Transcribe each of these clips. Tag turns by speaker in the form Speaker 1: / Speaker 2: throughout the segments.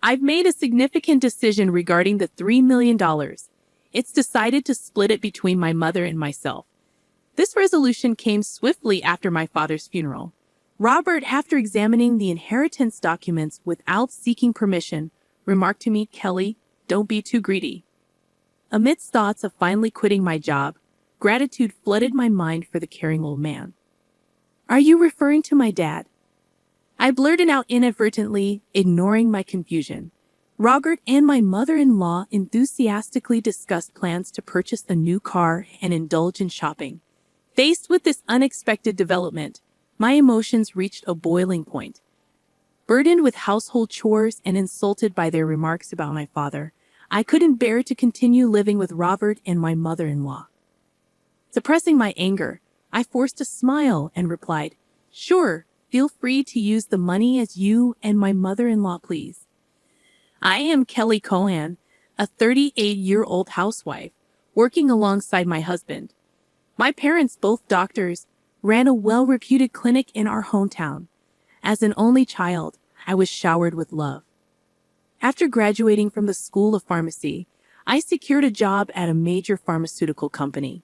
Speaker 1: I've made a significant decision regarding the $3 million. It's decided to split it between my mother and myself. This resolution came swiftly after my father's funeral. Robert, after examining the inheritance documents without seeking permission, remarked to me, "Kelly, don't be too greedy." Amidst thoughts of finally quitting my job, gratitude flooded my mind for the caring old man. "Are you referring to my dad?" I blurted out inadvertently, ignoring my confusion. Robert and my mother-in-law enthusiastically discussed plans to purchase a new car and indulge in shopping. Faced with this unexpected development, my emotions reached a boiling point. Burdened with household chores and insulted by their remarks about my father, I couldn't bear to continue living with Robert and my mother-in-law. Suppressing my anger, I forced a smile and replied, "Sure, feel free to use the money as you and my mother-in-law please." I am Kelly Cohan, a 38-year-old housewife, working alongside my husband. My parents, both doctors, ran a well-reputed clinic in our hometown. As an only child, I was showered with love. After graduating from the School of Pharmacy, I secured a job at a major pharmaceutical company.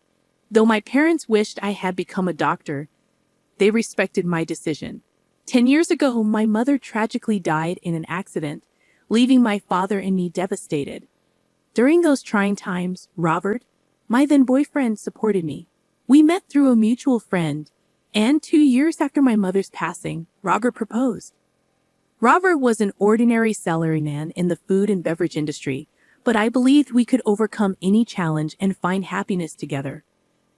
Speaker 1: Though my parents wished I had become a doctor, they respected my decision. 10 years ago, my mother tragically died in an accident, leaving my father and me devastated. During those trying times, Robert, my then boyfriend, supported me. We met through a mutual friend, and 2 years after my mother's passing, Robert proposed. Robert was an ordinary salaryman in the food and beverage industry, but I believed we could overcome any challenge and find happiness together.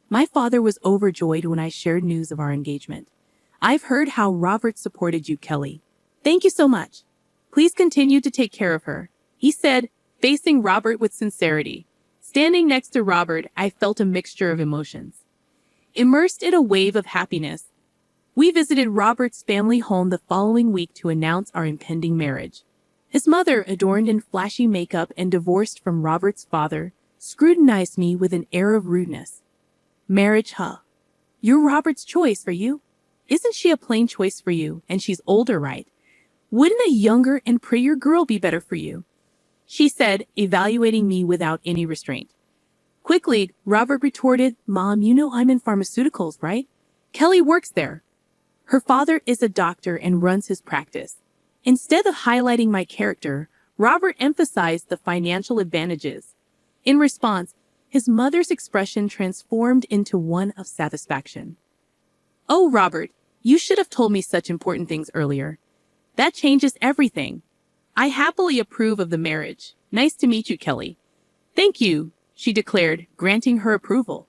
Speaker 1: My father was overjoyed when I shared news of our engagement. "I've heard how Robert supported you, Kelly. Thank you so much. Please continue to take care of her," he said, facing Robert with sincerity. Standing next to Robert, I felt a mixture of emotions. Immersed in a wave of happiness, we visited Robert's family home the following week to announce our impending marriage. His mother, adorned in flashy makeup and divorced from Robert's father, scrutinized me with an air of rudeness. "Marriage, huh? You're Robert's choice for you? Isn't she a plain choice for you, and she's older, right? Wouldn't a younger and prettier girl be better for you?" she said, evaluating me without any restraint. Quickly, Robert retorted, "Mom, you know I'm in pharmaceuticals, right? Kelly works there. Her father is a doctor and runs his practice." Instead of highlighting my character, Robert emphasized the financial advantages. In response, his mother's expression transformed into one of satisfaction. "Oh, Robert, you should have told me such important things earlier. That changes everything. I happily approve of the marriage. Nice to meet you, Kelly." "Thank you," she declared, granting her approval.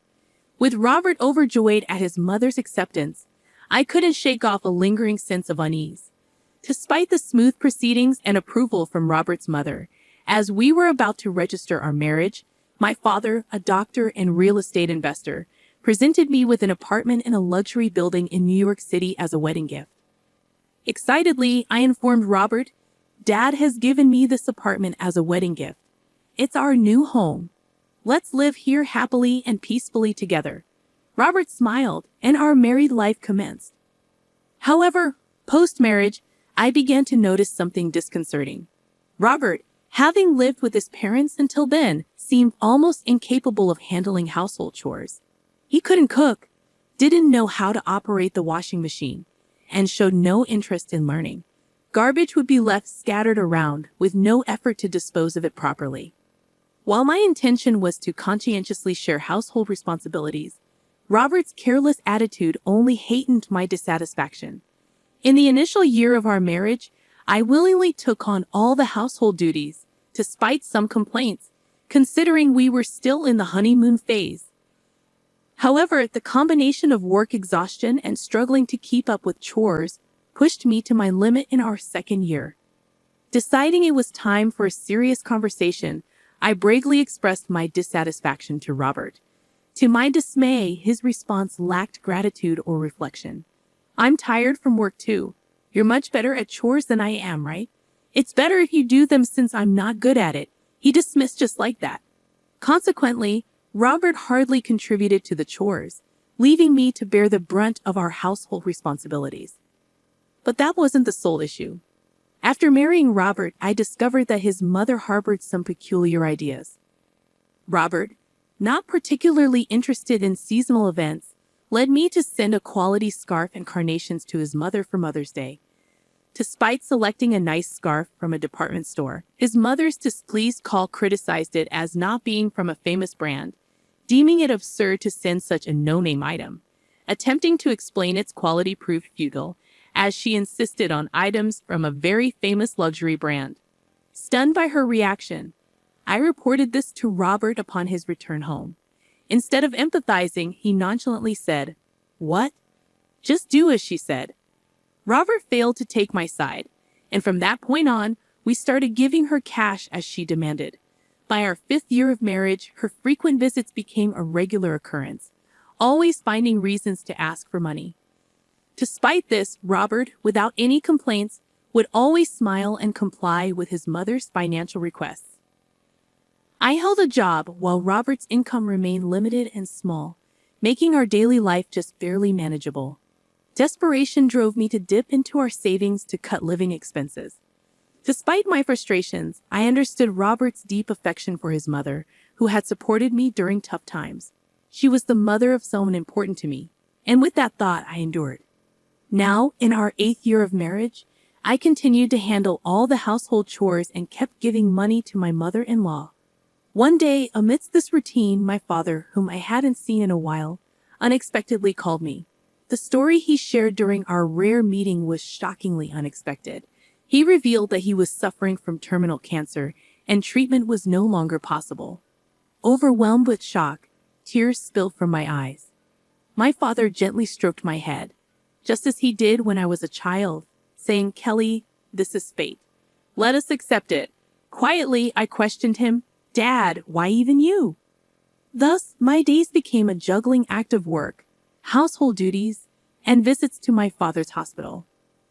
Speaker 1: With Robert overjoyed at his mother's acceptance, I couldn't shake off a lingering sense of unease. Despite the smooth proceedings and approval from Robert's mother, as we were about to register our marriage, my father, a doctor and real estate investor, presented me with an apartment in a luxury building in New York City as a wedding gift. Excitedly, I informed Robert, "Dad has given me this apartment as a wedding gift. It's our new home. Let's live here happily and peacefully together." Robert smiled, and our married life commenced. However, post-marriage, I began to notice something disconcerting. Robert, having lived with his parents until then, seemed almost incapable of handling household chores. He couldn't cook, didn't know how to operate the washing machine, and showed no interest in learning. Garbage would be left scattered around with no effort to dispose of it properly. While my intention was to conscientiously share household responsibilities, Robert's careless attitude only heightened my dissatisfaction. In the initial year of our marriage, I willingly took on all the household duties, despite some complaints, considering we were still in the honeymoon phase. However, the combination of work exhaustion and struggling to keep up with chores pushed me to my limit in our second year. Deciding it was time for a serious conversation, I bravely expressed my dissatisfaction to Robert. To my dismay, his response lacked gratitude or reflection. "I'm tired from work too. You're much better at chores than I am, right? It's better if you do them since I'm not good at it," he dismissed just like that. Consequently, Robert hardly contributed to the chores, leaving me to bear the brunt of our household responsibilities. But that wasn't the sole issue. After marrying Robert, I discovered that his mother harbored some peculiar ideas. Robert, not particularly interested in seasonal events, led me to send a quality scarf and carnations to his mother for Mother's Day. Despite selecting a nice scarf from a department store, his mother's displeased call criticized it as not being from a famous brand, deeming it absurd to send such a no-name item. Attempting to explain its quality proved futile, as she insisted on items from a very famous luxury brand. Stunned by her reaction, I reported this to Robert upon his return home. Instead of empathizing, he nonchalantly said, "What? Just do as she said." Robert failed to take my side, and from that point on, we started giving her cash as she demanded. By our 5th year of marriage, her frequent visits became a regular occurrence, always finding reasons to ask for money. Despite this, Robert, without any complaints, would always smile and comply with his mother's financial requests. I held a job while Robert's income remained limited and small, making our daily life just barely manageable. Desperation drove me to dip into our savings to cut living expenses. Despite my frustrations, I understood Robert's deep affection for his mother, who had supported me during tough times. She was the mother of someone important to me, and with that thought, I endured. Now, in our 8th year of marriage, I continued to handle all the household chores and kept giving money to my mother-in-law. One day, amidst this routine, my father, whom I hadn't seen in a while, unexpectedly called me. The story he shared during our rare meeting was shockingly unexpected. He revealed that he was suffering from terminal cancer and treatment was no longer possible. Overwhelmed with shock, tears spilled from my eyes. My father gently stroked my head, just as he did when I was a child, saying, "Kelly, this is fate. Let us accept it." Quietly, I questioned him, "Dad, why even you?" Thus, my days became a juggling act of work, household duties, and visits to my father's hospital.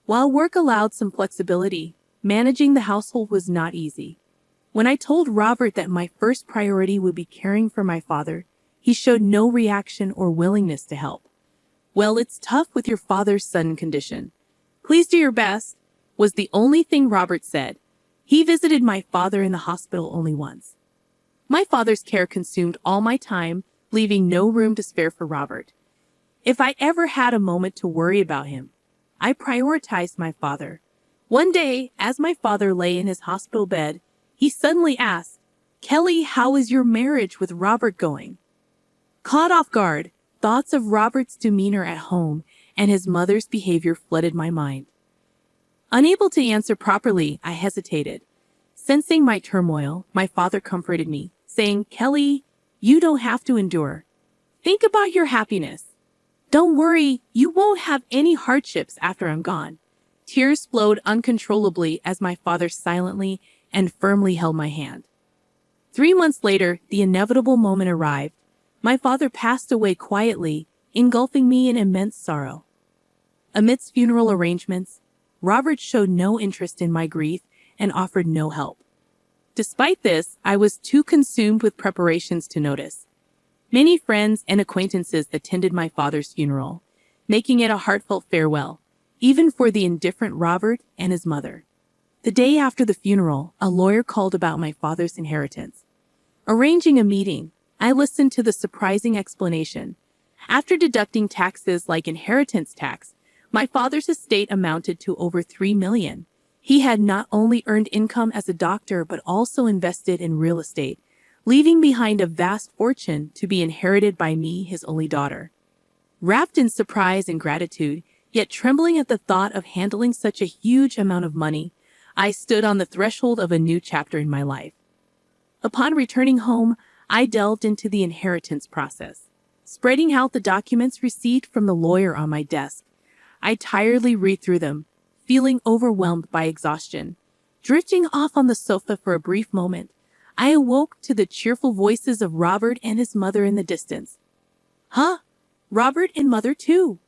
Speaker 1: While work allowed some flexibility, managing the household was not easy. When I told Robert that my first priority would be caring for my father, he showed no reaction or willingness to help. "Well, it's tough with your father's sudden condition. Please do your best," was the only thing Robert said. He visited my father in the hospital only once. My father's care consumed all my time, leaving no room to spare for Robert. If I ever had a moment to worry about him, I prioritized my father. One day, as my father lay in his hospital bed, he suddenly asked, "Kelly, how is your marriage with Robert going?" Caught off guard, thoughts of Robert's demeanor at home and his mother's behavior flooded my mind. Unable to answer properly, I hesitated. Sensing my turmoil, my father comforted me, saying, "Kelly, you don't have to endure. Think about your happiness. Don't worry, you won't have any hardships after I'm gone." Tears flowed uncontrollably as my father silently and firmly held my hand. 3 months later, the inevitable moment arrived. My father passed away quietly, engulfing me in immense sorrow. Amidst funeral arrangements, Robert showed no interest in my grief and offered no help. Despite this, I was too consumed with preparations to notice. Many friends and acquaintances attended my father's funeral, making it a heartfelt farewell, even for the indifferent Robert and his mother. The day after the funeral, a lawyer called about my father's inheritance. Arranging a meeting, I listened to the surprising explanation. After deducting taxes like inheritance tax, my father's estate amounted to over $3 million. He had not only earned income as a doctor but also invested in real estate, leaving behind a vast fortune to be inherited by me, his only daughter. Wrapped in surprise and gratitude, yet trembling at the thought of handling such a huge amount of money, I stood on the threshold of a new chapter in my life. Upon returning home, I delved into the inheritance process. Spreading out the documents received from the lawyer on my desk, I tiredly read through them, feeling overwhelmed by exhaustion. Drifting off on the sofa for a brief moment, I awoke to the cheerful voices of Robert and his mother in the distance. "Huh? Robert and mother too?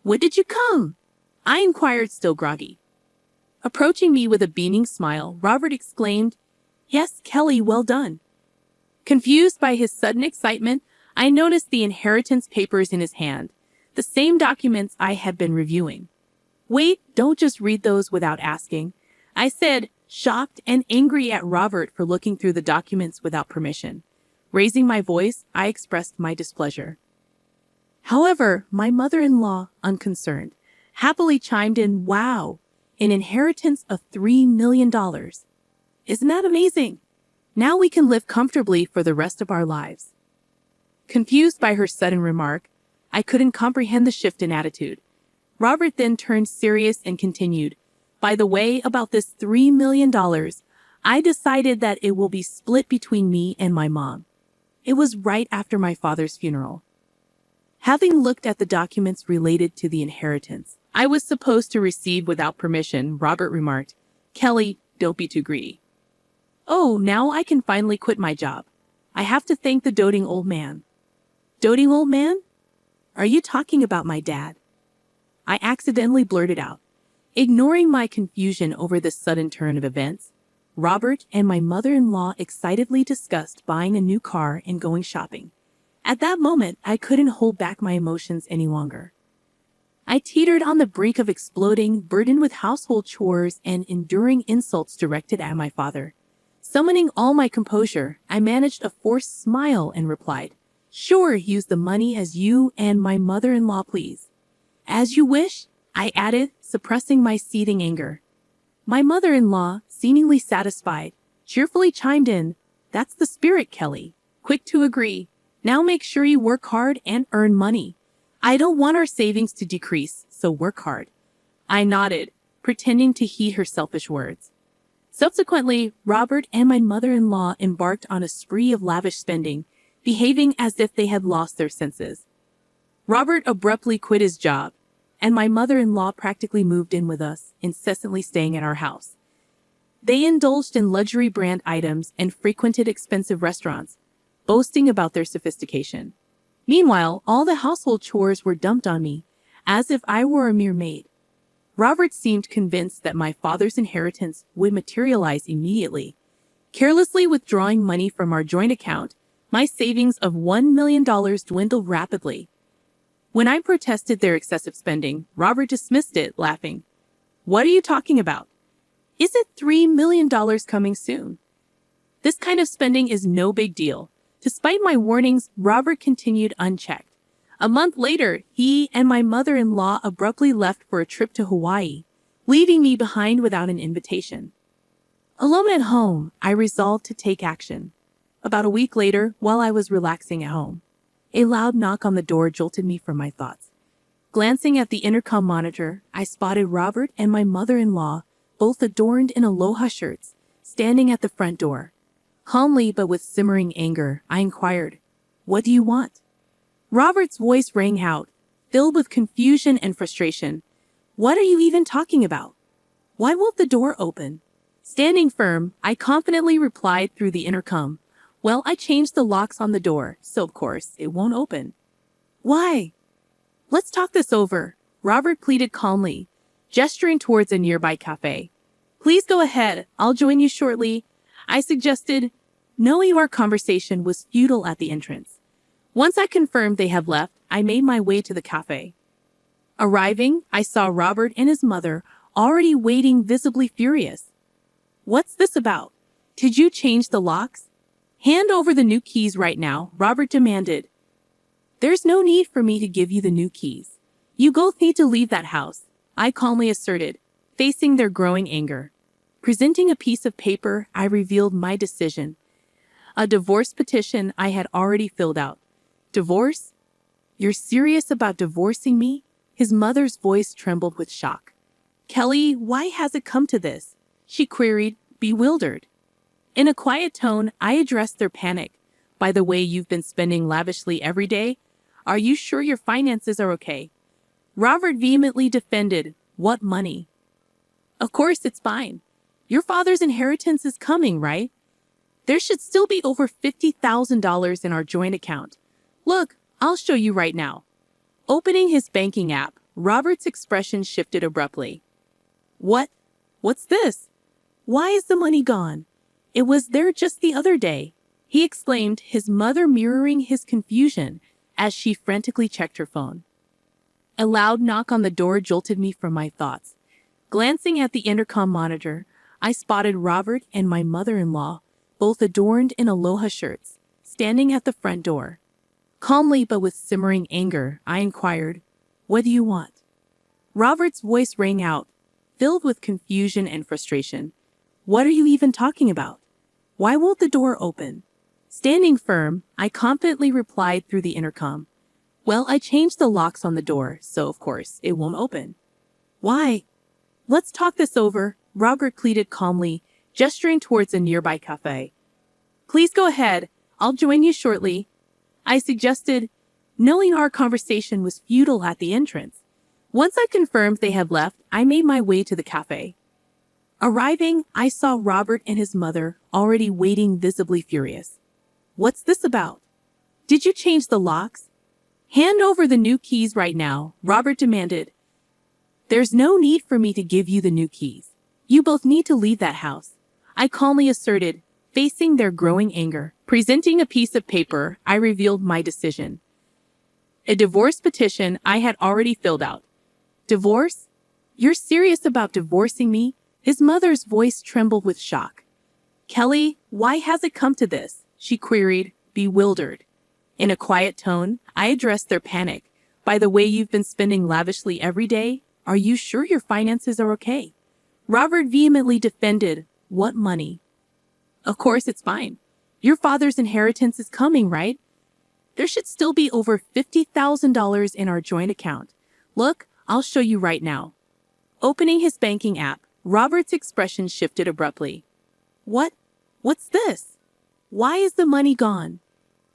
Speaker 1: When did you come?" I inquired, still groggy. Approaching me with a beaming smile, Robert exclaimed, "Yes, Kelly, well done." Confused by his sudden excitement, I noticed the inheritance papers in his hand, the same documents I had been reviewing. "Wait, don't just read those without asking." I said, shocked and angry at Robert for looking through the documents without permission. Raising my voice, I expressed my displeasure. However, my mother-in-law, unconcerned, happily chimed in, "Wow, an inheritance of $3 million. Isn't that amazing? Now we can live comfortably for the rest of our lives." Confused by her sudden remark, I couldn't comprehend the shift in attitude. Robert then turned serious and continued, "By the way, about this $3 million, I decided that it will be split between me and my mom. It was right after my father's funeral." Having looked at the documents related to the inheritance I was supposed to receive without permission, Robert remarked, "Kelly, don't be too greedy." "Oh, now I can finally quit my job. I have to thank the doting old man." "Doting old man? Are you talking about my dad?" I accidentally blurted out. Ignoring my confusion over this sudden turn of events, Robert and my mother-in-law excitedly discussed buying a new car and going shopping. At that moment, I couldn't hold back my emotions any longer. I teetered on the brink of exploding, burdened with household chores and enduring insults directed at my father. Summoning all my composure, I managed a forced smile and replied, "Sure, use the money as you and my mother-in-law please." "As you wish," I added, suppressing my seething anger. My mother-in-law, seemingly satisfied, cheerfully chimed in, "That's the spirit, Kelly. Quick to agree. Now make sure you work hard and earn money. I don't want our savings to decrease, so work hard." I nodded, pretending to heed her selfish words. Subsequently, Robert and my mother-in-law embarked on a spree of lavish spending, behaving as if they had lost their senses. Robert abruptly quit his job, and my mother-in-law practically moved in with us, incessantly staying at our house. They indulged in luxury brand items and frequented expensive restaurants, boasting about their sophistication. Meanwhile, all the household chores were dumped on me, as if I were a mere maid. Robert seemed convinced that my father's inheritance would materialize immediately. Carelessly withdrawing money from our joint account, my savings of $1 million dwindled rapidly. When I protested their excessive spending, Robert dismissed it, laughing. "What are you talking about? Isn't $3 million coming soon? This kind of spending is no big deal." Despite my warnings, Robert continued unchecked. A month later, he and my mother-in-law abruptly left for a trip to Hawaii, leaving me behind without an invitation. Alone at home, I resolved to take action. About a week later, while I was relaxing at home, a loud knock on the door jolted me from my thoughts. Glancing at the intercom monitor, I spotted Robert and my mother-in-law, both adorned in aloha shirts, standing at the front door. Calmly but with simmering anger, I inquired, "What do you want?" Robert's voice rang out, filled with confusion and frustration. "What are you even talking about? Why won't the door open?" Standing firm, I confidently replied through the intercom, "Well, I changed the locks on the door, so of course it won't open." "Why?" "Let's talk this over," Robert pleaded calmly, gesturing towards a nearby cafe. "Please go ahead, I'll join you shortly," I suggested, knowing our conversation was futile at the entrance. Once I confirmed they had left, I made my way to the cafe. Arriving, I saw Robert and his mother already waiting, visibly furious. "What's this about? Did you change the locks? Hand over the new keys right now," Robert demanded. "There's no need for me to give you the new keys. You both need to leave that house," I calmly asserted, facing their growing anger. Presenting a piece of paper, I revealed my decision. A divorce petition I had already filled out. "Divorce? You're serious about divorcing me?" His mother's voice trembled with shock. "Kelly, why has it come to this?" she queried, bewildered. In a quiet tone, I addressed their panic. "By the way, you've been spending lavishly every day. Are you sure your finances are okay?" Robert vehemently defended, "What money? Of course it's fine. Your father's inheritance is coming, right? There should still be over $50,000 in our joint account. Look, I'll show you right now." Opening his banking app, Robert's expression shifted abruptly. What's this? Why is the money gone? It was there just the other day," he exclaimed, his mother mirroring his confusion as she frantically checked her phone. A loud knock on the door jolted me from my thoughts. Glancing at the intercom monitor, I spotted Robert and my mother-in-law, both adorned in aloha shirts, standing at the front door. Calmly but with simmering anger, I inquired, "What do you want?" Robert's voice rang out, filled with confusion and frustration. "What are you even talking about? Why won't the door open?" Standing firm, I confidently replied through the intercom, "Well, I changed the locks on the door, so of course it won't open." "Why?" "Let's talk this over," Robert pleaded calmly, gesturing towards a nearby cafe. "Please go ahead. I'll join you shortly," I suggested, knowing our conversation was futile at the entrance. Once I confirmed they had left, I made my way to the cafe. Arriving, I saw Robert and his mother already waiting, visibly furious. "What's this about? Did you change the locks?" "Hand over the new keys right now," Robert demanded. "There's no need for me to give you the new keys. You both need to leave that house," I calmly asserted, facing their growing anger. Presenting a piece of paper, I revealed my decision. A divorce petition I had already filled out. "Divorce? You're serious about divorcing me?" His mother's voice trembled with shock. "Kelly, why has it come to this?" she queried, bewildered. In a quiet tone, I addressed their panic. "By the way, you've been spending lavishly every day. Are you sure your finances are okay?" Robert vehemently defended. "What money? Of course it's fine. Your father's inheritance is coming, right? There should still be over $50,000 in our joint account. Look, I'll show you right now." Opening his banking app, Robert's expression shifted abruptly. What's this? Why is the money gone?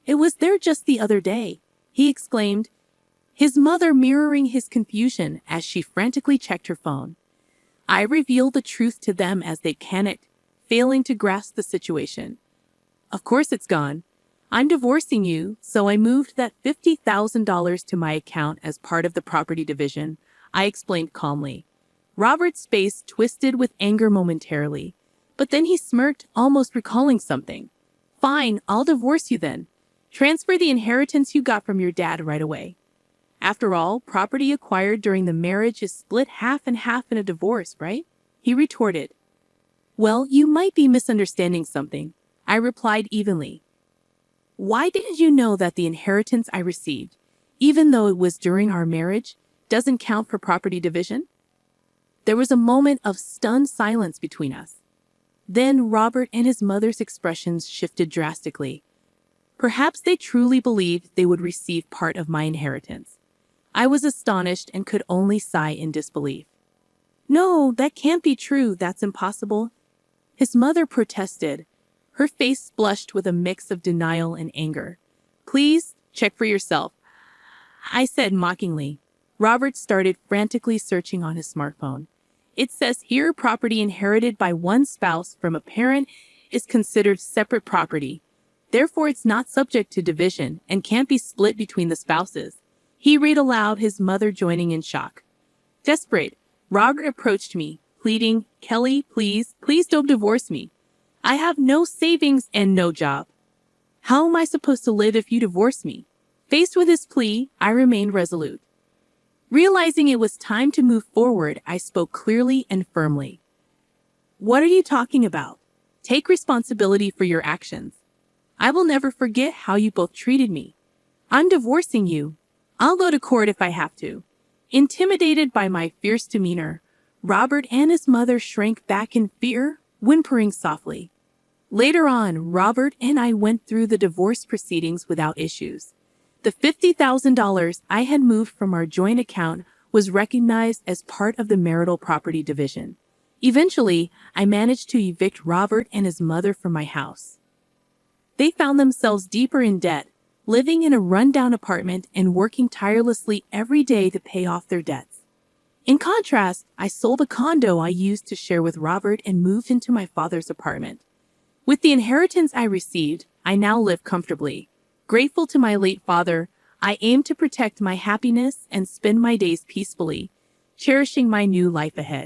Speaker 1: It was there just the other day," he exclaimed, his mother mirroring his confusion as she frantically checked her phone. I revealed the truth to them as they panicked, failing to grasp the situation. "Of course it's gone. I'm divorcing you, so I moved that $50,000 to my account as part of the property division," I explained calmly. Robert's face twisted with anger momentarily, but then he smirked, almost recalling something. "Fine, I'll divorce you then. Transfer the inheritance you got from your dad right away. After all, property acquired during the marriage is split half and half in a divorce, right?" he retorted. "Well, you might be misunderstanding something," I replied evenly. "Why didn't you know that the inheritance I received, even though it was during our marriage, doesn't count for property division?" There was a moment of stunned silence between us. Then Robert and his mother's expressions shifted drastically. Perhaps they truly believed they would receive part of my inheritance. I was astonished and could only sigh in disbelief. "No, that can't be true. That's impossible," his mother protested, her face flushed with a mix of denial and anger. "Please, check for yourself," I said mockingly. Robert started frantically searching on his smartphone. "It says here property inherited by one spouse from a parent is considered separate property. Therefore, it's not subject to division and can't be split between the spouses," he read aloud, his mother joining in shock. Desperate, Robert approached me, pleading, "Kelly, please don't divorce me. I have no savings and no job. How am I supposed to live if you divorce me?" Faced with his plea, I remained resolute. Realizing it was time to move forward, I spoke clearly and firmly. "What are you talking about? Take responsibility for your actions. I will never forget how you both treated me. I'm divorcing you. I'll go to court if I have to." Intimidated by my fierce demeanor, Robert and his mother shrank back in fear, whimpering softly. Later on, Robert and I went through the divorce proceedings without issues. The $50,000 I had moved from our joint account was recognized as part of the marital property division. Eventually, I managed to evict Robert and his mother from my house. They found themselves deeper in debt, living in a rundown apartment and working tirelessly every day to pay off their debts. In contrast, I sold a condo I used to share with Robert and moved into my father's apartment. With the inheritance I received, I now live comfortably. Grateful to my late father, I aim to protect my happiness and spend my days peacefully, cherishing my new life ahead.